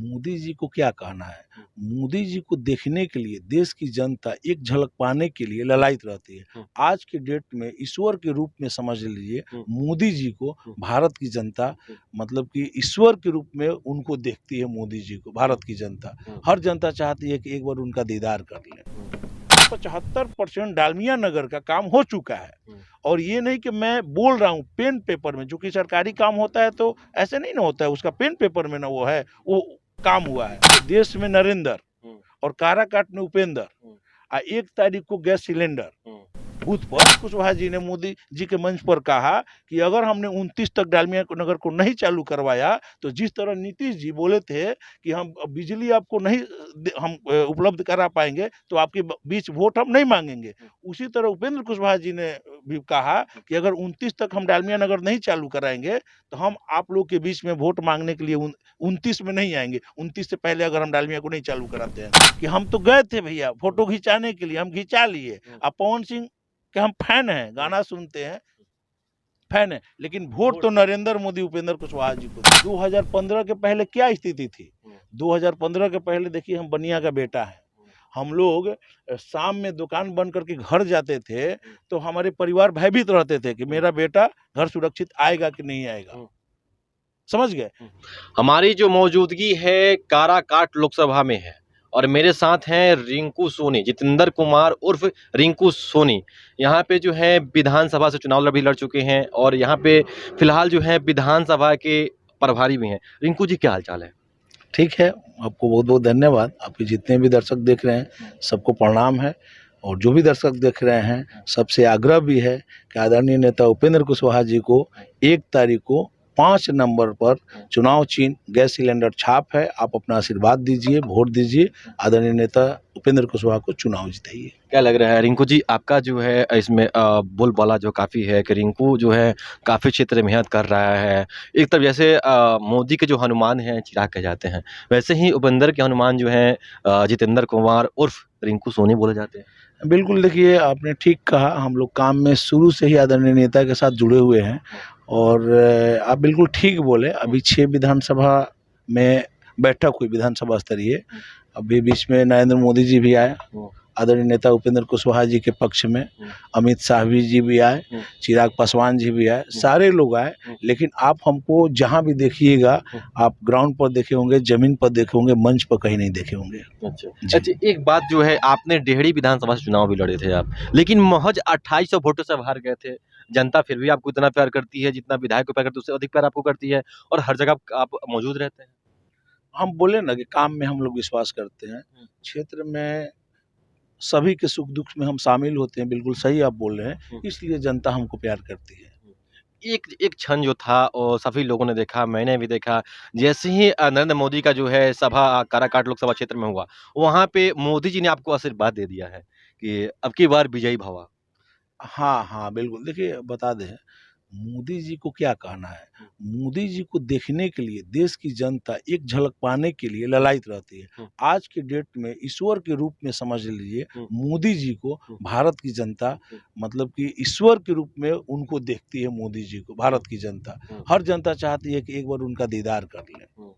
मोदी जी को क्या कहना है। मोदी जी को देखने के लिए देश की जनता एक झलक पाने के लिए ललायित रहती है। आज के डेट में ईश्वर के रूप में समझ लीजिए मोदी जी को भारत की जनता, मतलब कि ईश्वर के रूप में उनको देखती है। मोदी जी को भारत की जनता, हर जनता चाहती है कि एक बार उनका दीदार कर लें। 75% डालमिया नगर का काम हो चुका है। और ये नहीं कि मैं बोल रहा हूँ पेन पेपर में, जो कि सरकारी काम होता है तो ऐसे नहीं ना होता है, उसका पेन पेपर में ना वो है, वो काम हुआ है। देश में नरेंद्र और काराकाट में उपेंद्र, 1 तारीख को गैस सिलेंडर बूथ पर कुशवाहा जी ने मोदी जी के मंच पर कहा कि अगर हमने 29 तक डालमिया नगर को नहीं चालू करवाया तो जिस तरह नीतीश जी बोले थे कि हम बिजली आपको नहीं हम उपलब्ध करा पाएंगे तो आपके बीच वोट हम नहीं मांगेंगे, उसी तरह उपेंद्र कुशवाहा जी ने भी कहा कि अगर 29 तक हम डालमिया नगर नहीं चालू कराएंगे तो हम आप लोग के बीच में वोट मांगने के लिए 29 में नहीं आएंगे। 29 से पहले अगर हम डालमिया को नहीं चालू कराते हैं कि हम तो गए थे भैया फोटो खिंचाने के लिए, हम खिंचा लिए। अब पवन सिंह कि हम फैन हैं, गाना सुनते हैं, फैन है, लेकिन वोट तो नरेंद्र मोदी उपेंद्र कुशवाहा जी को। 2015 के पहले क्या स्थिति थी? 2015 के पहले देखिए, हम बनिया का बेटा है, हम लोग शाम में दुकान बंद करके घर जाते थे तो हमारे परिवार भयभीत रहते थे कि मेरा बेटा घर सुरक्षित आएगा कि नहीं आएगा, समझ गए। हमारी जो मौजूदगी है काराकाट लोकसभा में है और मेरे साथ हैं रिंकू सोनी, जितेंद्र कुमार उर्फ रिंकू सोनी। यहाँ पे जो है विधानसभा से चुनाव भी लड़ चुके हैं और यहाँ पे फिलहाल जो है विधानसभा के प्रभारी भी हैं। रिंकू जी, क्या हाल चाल है? ठीक है, आपको बहुत बहुत धन्यवाद। आपके जितने भी दर्शक देख रहे हैं सबको प्रणाम है, और जो भी दर्शक देख रहे हैं सबसे आग्रह भी है कि आदरणीय नेता उपेंद्र कुशवाहा जी को 1 तारीख को 5 नंबर पर चुनाव चिन्ह गैस सिलेंडर छाप है, आप अपना आशीर्वाद दीजिए, वोट दीजिए, आदरणीय नेता उपेंद्र कुशवाहा को चुनाव जिताइए। क्या लग रहा है रिंकू जी, आपका जो है इसमें बोलबाला जो काफ़ी है कि रिंकू जो है काफ़ी क्षेत्र में मेहनत कर रहा है। एक तरफ जैसे मोदी के जो हनुमान हैं चिराग कहे जाते हैं, वैसे ही उपेंद्र के हनुमान जो हैं जितेंद्र कुमार उर्फ रिंकू सोनी बोले जाते हैं। बिल्कुल, देखिए आपने ठीक कहा, हम लोग काम में शुरू से ही आदरणीय नेता के साथ जुड़े हुए हैं, और आप बिल्कुल ठीक बोले। अभी 6 विधानसभा में बैठक हुई, विधानसभा स्तरीय। अभी बीच में नरेंद्र मोदी जी भी आए, आदरणीय नेता उपेंद्र कुशवाहा जी के पक्ष में अमित शाह जी भी आए, चिराग पासवान जी भी आए, सारे लोग आए। लेकिन आप हमको जहाँ भी देखिएगा, आप ग्राउंड पर देखे होंगे, जमीन पर देखे होंगे, मंच पर कहीं नहीं देखे होंगे। अच्छा, एक बात जो है, आपने डेहरी विधानसभा से चुनाव भी लड़े थे आप, लेकिन महज 2800 वोटों से हार गए थे। जनता फिर भी आपको इतना प्यार करती है, जितना विधायक को प्यार करती है उससे अधिक प्यार आपको करती है, और हर जगह आप मौजूद रहते हैं। हम बोले ना कि काम में हम लोग विश्वास करते हैं, क्षेत्र में सभी के सुख दुख में हम शामिल होते हैं। बिल्कुल सही आप बोल रहे हैं, इसलिए जनता हमको प्यार करती है। एक एक क्षण जो था और सभी लोगों ने देखा, मैंने भी देखा, जैसे ही नरेंद्र मोदी का जो है सभा काराकाट लोकसभा क्षेत्र में हुआ, वहाँ पे मोदी जी ने आपको आशीर्वाद दे दिया है कि अब की बार विजयी भवा। हाँ, हाँ, बिल्कुल। देखिए बता दें, मोदी जी को क्या कहना है। मोदी जी को देखने के लिए देश की जनता एक झलक पाने के लिए ललायित रहती है। आज के डेट में ईश्वर के रूप में समझ लीजिए मोदी जी को भारत की जनता, मतलब कि ईश्वर के रूप में उनको देखती है। मोदी जी को भारत की जनता, हर जनता चाहती है कि एक बार उनका दीदार कर लें।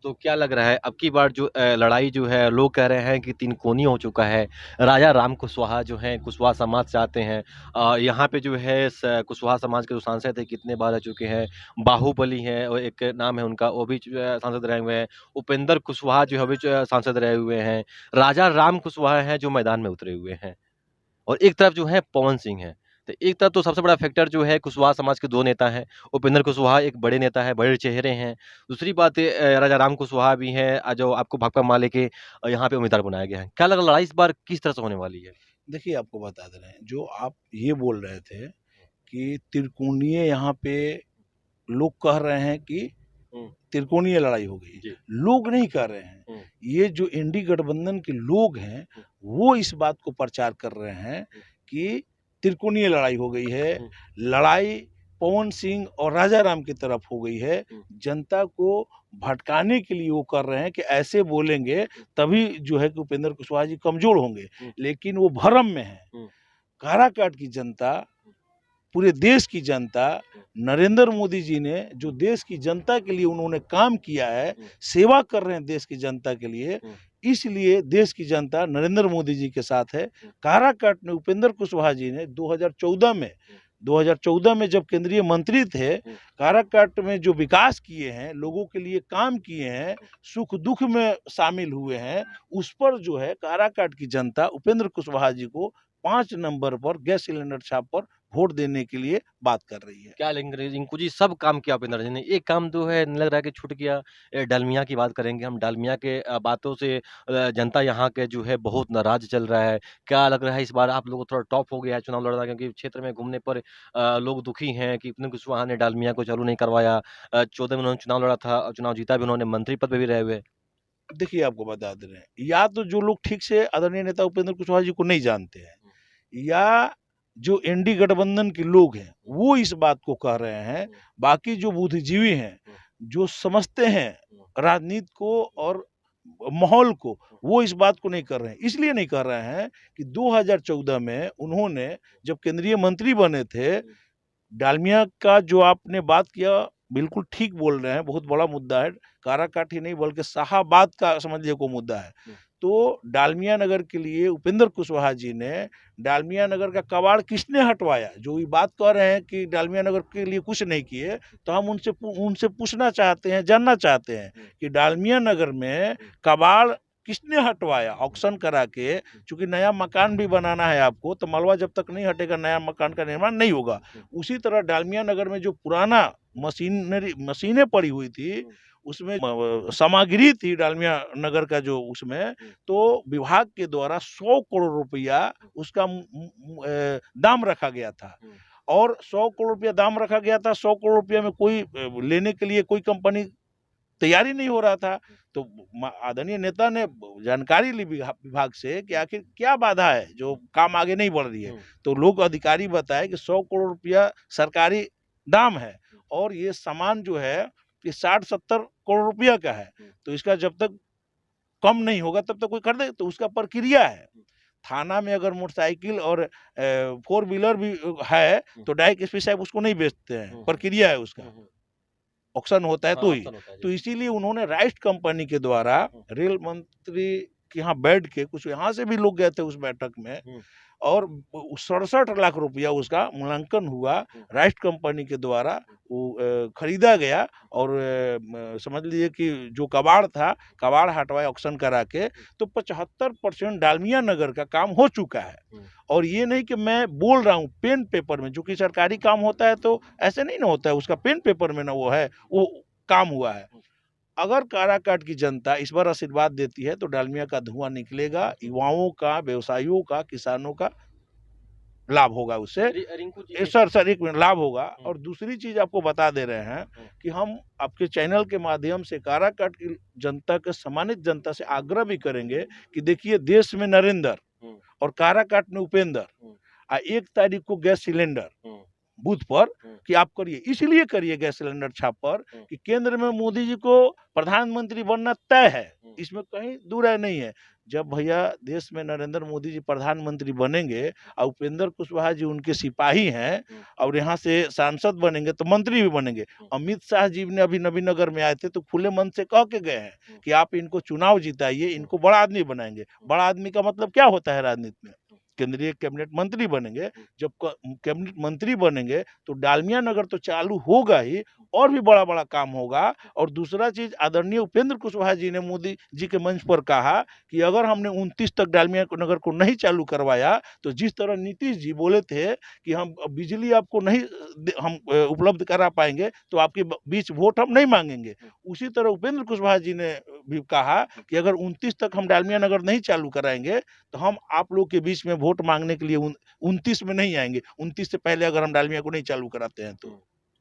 तो क्या लग रहा है अब की बार जो लड़ाई जो है, लोग कह रहे हैं कि तीन कोनी हो चुका है। राजा राम कुशवाहा जो हैं कुशवाहा समाज से आते हैं, यहाँ पे जो है कुशवाहा समाज के जो सांसद है कितने बार रह चुके हैं। बाहुबली हैं और एक नाम है उनका, वो भी जो है सांसद रहे हुए हैं। उपेंद्र कुशवाहा जो है वो भी जो है सांसद रहे हुए हैं। राजा राम कुशवाहा हैं जो मैदान में उतरे हुए हैं, और एक तरफ जो है पवन सिंह है। तो एक तरफ तो सबसे बड़ा फैक्टर जो है कुशवाहा समाज के 2 नेता हैं। उपेंद्र कुशवाहा एक बड़े नेता है, बड़े चेहरे हैं। दूसरी बात राजा राम कुशवाहा भी हैं, जो आपको भाकपा माले के यहाँ पे उम्मीदवार बनाया गया है। क्या लगा लड़ाई इस बार किस तरह से होने वाली है? देखिए आपको बता दे रहे हैं, जो आप ये बोल रहे थे कि त्रिकोणीय, यहाँ पे लोग कह रहे हैं कि त्रिकोणीय लड़ाई हो गई। लोग नहीं कह रहे हैं, ये जो इंडी गठबंधन के लोग हैं वो इस बात को प्रचार कर रहे हैं कि त्रिकोणीय लड़ाई हो गई है। लड़ाई पवन सिंह और राजा राम की तरफ हो गई है। जनता को भटकाने के लिए वो कर रहे हैं कि ऐसे बोलेंगे तभी जो है कि उपेंद्र कुशवाहा जी कमजोर होंगे, लेकिन वो भ्रम में है। काराकाट की जनता पूरे देश की जनता, नरेंद्र मोदी जी ने जो देश की जनता के लिए उन्होंने काम किया है, सेवा कर रहे हैं देश की जनता के लिए, इसलिए देश की जनता नरेंद्र मोदी जी के साथ है। काराकाट में उपेंद्र कुशवाहा जी ने 2014 में जब केंद्रीय मंत्री थे, काराकाट में जो विकास किए हैं, लोगों के लिए काम किए हैं, सुख दुख में शामिल हुए हैं, उस पर जो है काराकाट की जनता उपेंद्र कुशवाहा जी को 5 नंबर पर गैस सिलेंडर छाप पर वोट देने के लिए बात कर रही है। क्या लेंगे रिंकू जी, सब काम किया उपेंद्र जी ने, एक काम जो है लग रहा है कि छूट गया। डालमिया की बात करेंगे हम, डालमिया के बातों से जनता यहाँ के जो है बहुत नाराज चल रहा है। क्या लग रहा है इस बार आप लोगों को थोड़ा टॉप हो गया है चुनाव लड़ना, क्योंकि क्षेत्र में घूमने पर लोग दुखी हैं कि उपेंद्र कुशवाहा ने डालमिया को चालू नहीं करवाया। 14 में उन्होंने चुनाव लड़ा था और चुनाव जीता भी, उन्होंने मंत्री पद पे भी रहे हुए। देखिए, आपको बता दे रहे हैं, या तो जो लोग ठीक से आदरणीय नेता उपेंद्र कुशवाहा जी को नहीं जानते हैं, या जो एनडी गठबंधन के लोग हैं वो इस बात को कह रहे हैं। बाकी जो बुद्धिजीवी हैं, जो समझते हैं राजनीति को और माहौल को, वो इस बात को नहीं कर रहे हैं। इसलिए नहीं कर रहे हैं कि 2014 में उन्होंने जब केंद्रीय मंत्री बने थे, डालमिया का जो आपने बात किया, बिल्कुल ठीक बोल रहे हैं, बहुत बड़ा मुद्दा है। काराकाट ही नहीं बल्कि शाहाबाद का समझिए को मुद्दा है। तो डालमिया नगर के लिए उपेंद्र कुशवाहा जी ने, डालमिया नगर का कबाड़ किसने हटवाया? जो ये बात कह रहे हैं कि डालमिया नगर के लिए कुछ नहीं किए, तो हम उनसे पूछना चाहते हैं, जानना चाहते हैं कि डालमिया नगर में कबाड़ किसने हटवाया? ऑक्शन करा के, चूंकि नया मकान भी बनाना है आपको, तो मलबा जब तक नहीं हटेगा नया मकान का निर्माण नहीं होगा। उसी तरह डालमिया नगर में जो पुराना मशीनें पड़ी हुई थी, उसमें सामग्री थी डालमिया नगर का जो उसमें, तो विभाग के द्वारा 100 करोड़ रुपया उसका दाम रखा गया था। और 100 करोड़ रुपया दाम रखा गया था। 100 करोड़ रुपया में कोई लेने के लिए कोई कंपनी तैयारी नहीं हो रहा था। तो आदरणीय नेता ने जानकारी ली विभाग से कि आखिर क्या बाधा है जो काम आगे नहीं बढ़ रही है। तो लोग अधिकारी बताए कि 100 करोड़ रुपया सरकारी दाम है और ये सामान जो है ये 60-70 करोड़ रुपया का है। तो इसका जब तक कम नहीं होगा तब तक कोई खरीदे, तो उसका प्रक्रिया है। थाना में अगर मोटरसाइकिल और 4 व्हीलर भी है तो डायरेक्ट एसपी साहब उसको नहीं बेचते हैं, प्रक्रिया है उसका, ऑक्शन होता है तो ही। तो इसीलिए उन्होंने राइट कंपनी के द्वारा रेल मंत्री के यहाँ बैठ के, कुछ यहाँ से भी लोग गए थे उस बैठक में, और 67 लाख रुपया उसका मूल्यांकन हुआ। राइट कंपनी के द्वारा वो खरीदा गया और समझ लीजिए कि जो कबाड़ था, कबाड़ हटवाए ऑक्शन करा के, तो 75% डालमिया नगर का काम हो चुका है। और ये नहीं कि मैं बोल रहा हूँ पेन पेपर में, जो कि सरकारी काम होता है तो ऐसे नहीं ना होता है, उसका पेन पेपर में ना वो है, वो काम हुआ है। अगर काराकाट की जनता इस बार आशीर्वाद देती है तो डालमिया का धुआं निकलेगा, युवाओं का, व्यवसायियों का, किसानों का लाभ होगा उससे। सर एक मिनट, लाभ होगा। और दूसरी चीज आपको बता दे रहे हैं कि हम आपके चैनल के माध्यम से काराकाट की जनता के, सम्मानित जनता से आग्रह भी करेंगे कि देखिए, देश में नरेंद्र और काराकाट में उपेंद्र, 1 तारीख को गैस सिलेंडर बूथ पर कि आप करिए, इसलिए करिए गैस सिलेंडर छाप पर कि केंद्र में मोदी जी को प्रधानमंत्री बनना तय है, इसमें कहीं दूर नहीं है। जब भैया देश में नरेंद्र मोदी जी प्रधानमंत्री बनेंगे और उपेंद्र कुशवाहा जी उनके सिपाही हैं और यहाँ से सांसद बनेंगे तो मंत्री भी बनेंगे। अमित शाह जी ने अभी नबीनगर में आए थे तो खुले मन से कह के गए हैं कि आप इनको चुनाव जिताइए, इनको बड़ा आदमी बनाएंगे। बड़ा आदमी का मतलब क्या होता है राजनीति में? केंद्रीय कैबिनेट मंत्री बनेंगे। जब कैबिनेट मंत्री बनेंगे तो डालमिया नगर तो चालू होगा ही, और भी बड़ा बड़ा काम होगा। और दूसरा चीज, आदरणीय उपेंद्र कुशवाहा जी ने मोदी जी के मंच पर कहा कि अगर हमने 29 तक डालमिया नगर को नहीं चालू करवाया तो जिस तरह नीतीश जी बोले थे कि हम बिजली आपको नहीं हम उपलब्ध करा पाएंगे तो आपके बीच वोट हम नहीं मांगेंगे, उसी तरह उपेंद्र कुशवाहा जी ने भी कहा कि अगर 29 तक हम डालमिया नगर नहीं चालू कराएंगे तो हम आप लोग के बीच में वोट मांगने के लिए 29 में नहीं आएंगे, 29 से पहले अगर हम डालमिया को नहीं चालू कराते हैं तो।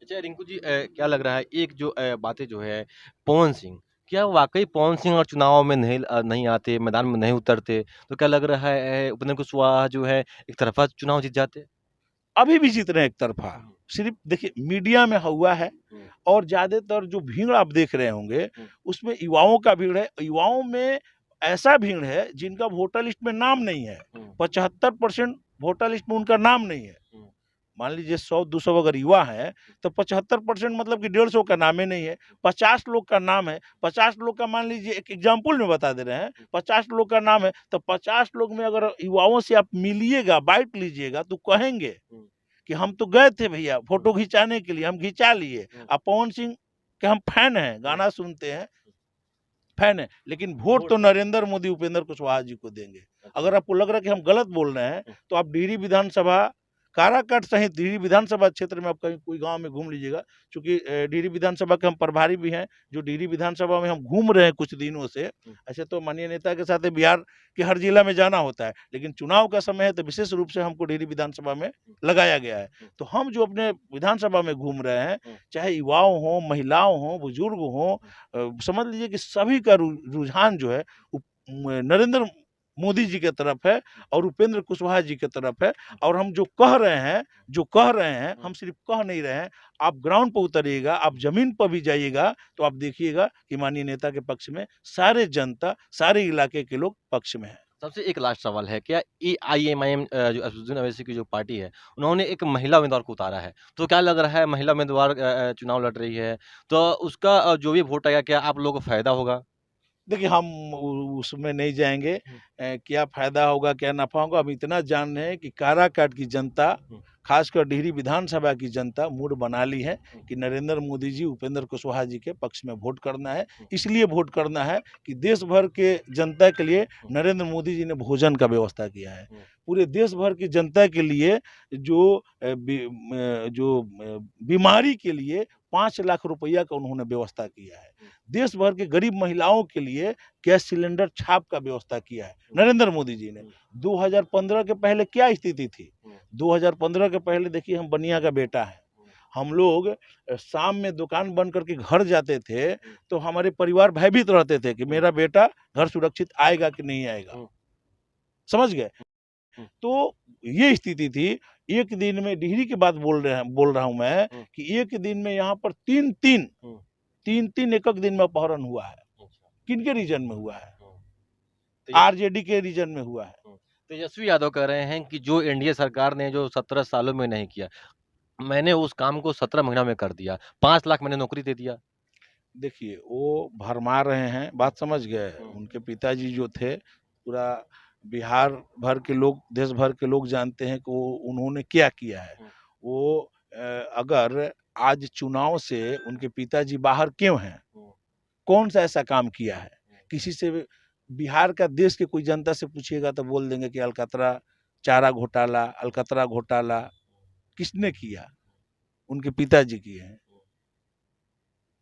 अच्छा रिंकू जी, क्या लग रहा है एक जो बातें जो है पवन सिंह, क्या वाकई पवन सिंह और चुनाव में नहीं आते, मैदान में नहीं उतरते, तो क्या लग रहा है उपेंद्र कुशवाहा जो है एक तरफा चुनाव जीत जाते? अभी भी जीत रहे हैं एक तरफा। सिर्फ देखिए मीडिया में हुआ है और ज्यादातर जो भीड़ आप देख रहे होंगे उसमें युवाओं का भीड़ है। युवाओं में ऐसा भीड़ है जिनका वोटर लिस्ट में नाम नहीं है, 75% वोटर लिस्ट में उनका नाम नहीं है। मान लीजिए 100-200 अगर युवा हैं तो 75% मतलब कि 150 का नाम ही नहीं है। 50 लोग का नाम है, 50 लोग का मान लीजिए एक एग्जाम्पल में बता दे रहे हैं, 50 लोग का नाम है तो 50 लोग में अगर युवाओं से आप मिलिएगा, बाइट लीजिएगा तो कहेंगे कि हम तो गए थे भैया फोटो खिंचाने के लिए, हम खिंचा लिए। अब पवन सिंह के हम फैन हैं, गाना सुनते हैं, फैन है, लेकिन वोट तो नरेंद्र मोदी, उपेंद्र कुशवाहा जी को देंगे। अगर आपको लग रहा है कि हम गलत बोल रहे हैं तो आप डिहरी विधानसभा, काराकाट सहित डिहरी विधानसभा क्षेत्र में आप कहीं कोई गांव में घूम लीजिएगा, क्योंकि डिहरी विधानसभा के हम प्रभारी भी हैं, जो डिहरी विधानसभा में हम घूम रहे हैं कुछ दिनों से। ऐसे तो माननीय नेता के साथ बिहार के हर जिला में जाना होता है, लेकिन चुनाव का समय है तो विशेष रूप से हमको डिहरी विधानसभा में लगाया गया है। तो हम जो अपने विधानसभा में घूम रहे हैं, चाहे युवाओं हों, महिलाओं हों, बुजुर्ग हों, समझ लीजिए कि सभी का रुझान जो है नरेंद्र मोदी जी की तरफ है और उपेंद्र कुशवाहा जी की तरफ है। और हम जो कह रहे हैं हम सिर्फ कह नहीं रहे हैं, आप ग्राउंड पर उतरिएगा, आप जमीन पर भी जाइएगा तो आप देखिएगा कि माननीय नेता के पक्ष में सारे जनता, सारे इलाके के लोग पक्ष में है। सबसे एक लास्ट सवाल है, क्या एआईएमआईएम जो असदुद्दीन ओवैसी की जो पार्टी है, उन्होंने एक महिला उम्मीदवार को उतारा है, तो क्या लग रहा है महिला उम्मीदवार चुनाव लड़ रही है, तो उसका जो भी वोट आएगा क्या आप लोगों को फायदा होगा? देखिए हम उसमें नहीं जाएंगे, क्या फायदा होगा क्या नफा होगा, हम इतना जान रहे हैं कि काराकाट की जनता, खासकर डिहरी विधानसभा की जनता मूड बना ली है कि नरेंद्र मोदी जी, उपेंद्र कुशवाहा जी के पक्ष में वोट करना है। इसलिए वोट करना है कि देश भर के जनता के लिए नरेंद्र मोदी जी ने भोजन का व्यवस्था किया है। पूरे देश भर की जनता के लिए जो बीमारी के लिए 5 लाख रुपया का उन्होंने व्यवस्था किया है। देश भर के गरीब महिलाओं के लिए गैस सिलेंडर छाप का व्यवस्था किया है नरेंद्र मोदी जी ने। 2015 के पहले क्या स्थिति थी? 2015 के पहले देखिए, हम बनिया का बेटा है, हम लोग शाम में दुकान बंद करके घर जाते थे तो हमारे परिवार भयभीत रहते थे कि मेरा बेटा घर सुरक्षित आएगा कि नहीं आएगा, समझ गए? तो ये स्थिति थी। एक दिन में डिहरी की बात बोल रहा हूं मैं कि एक दिन में यहाँ पर तीन एक दिन में अपहरण हुआ है। किनके रीजन में हुआ है? आरजेडी के रीजन में हुआ है। तेजस्वी यादव कह रहे हैं कि जो एनडीए सरकार ने जो 17 सालों में नहीं किया, मैंने उस काम को 17 महीना में कर दिया, 5 लाख मैंने नौकरी दे दिया। देखिए वो भरमा रहे हैं, बात समझ गए। उनके पिताजी जो थे, पूरा बिहार भर के लोग, देश भर के लोग जानते हैं कि वो उन्होंने क्या किया है। वो अगर आज चुनाव से उनके पिताजी बाहर क्यों हैं? कौन सा ऐसा काम किया है? किसी से बिहार का, देश के कोई जनता से पूछिएगा तो बोल देंगे कि अलकतरा चारा घोटाला, अलकतरा घोटाला किसने किया? उनके पिताजी किए हैं।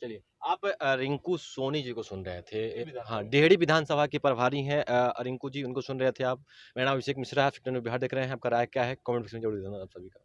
चलिए, आप रिंकू सोनी जी को सुन रहे थे। हाँ, डेहरी विधानसभा के प्रभारी हैं रिंकू जी, उनको सुन रहे थे आप। मेरा नाम अभिषेक मिश्रा है, आप बिहार देख रहे हैं। आपका राय क्या है? कमेंट सेक्शन में जरूर देना आप सभी का।